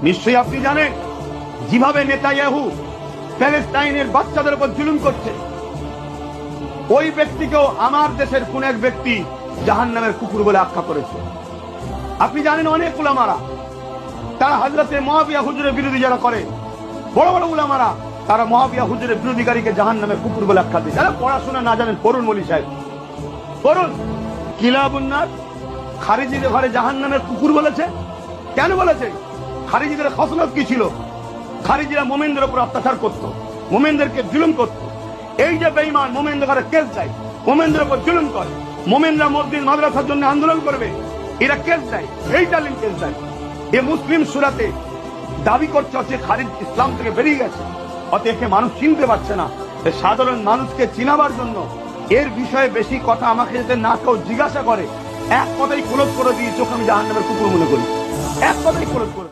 নিশ্চয়ই আপনি জানেন যেভাবে নেতানিয়াহু প্যালেস্টাইনের বাচ্চাদের উপর জুলুম করছে, ওই ব্যক্তিকেও আমার দেশের কোন এক ব্যক্তি জাহান্নামের কুকুর বলে আখ্যা করেছে। আপনি জানেন অনেক উলামারা তারা হযরতে মুআবিয়া হুজুরের বিরোধী যারা করে, বড় বড় উলামারা তারা মুআবিয়া হুজুরের বিরোধীকারীকে জাহান্নামের কুকুর বলে আখ্যা দেয়। যারা পড়াশোনা না জানেন পড়ুন, মৌলী সাহেব পড়ুন। কিলাবুন নার খারিজিদের ঘরে জাহান্নামের কুকুর বলেছে। কেন বলেছে? খারিজিদের খসলত কি ছিল? খারিজিরা মোমেনদের উপর অত্যাচার করত, মোমেনদেরকে জুলুম করত। এই যে বেঈমান মোমেনদের ঘরে কেস দেয়, মোমেনদের উপর জুলুম করে, মোমেনরা মসজিদ মাদ্রাসার জন্য আন্দোলন করবে, এরা কেস দেয়, এই তালিম কেস দেয়। এ মুসলিম সূরাতে দাবি করছে হচ্ছে খারিজ ইসলাম থেকে বেরিয়ে গেছে, অতএব একে মানুষ চিনতে পারছে না। সাধারণ মানুষকে চিনাবার জন্য এর বিষয়ে বেশি কথা আমাকে যাতে না কেউ জিজ্ঞাসা করে, এক কথাই ক্লোজ করে দিয়ে চোখ আমি জাহান্নামের কুকুর মনে করি, এক কথাই ক্লোজ করে।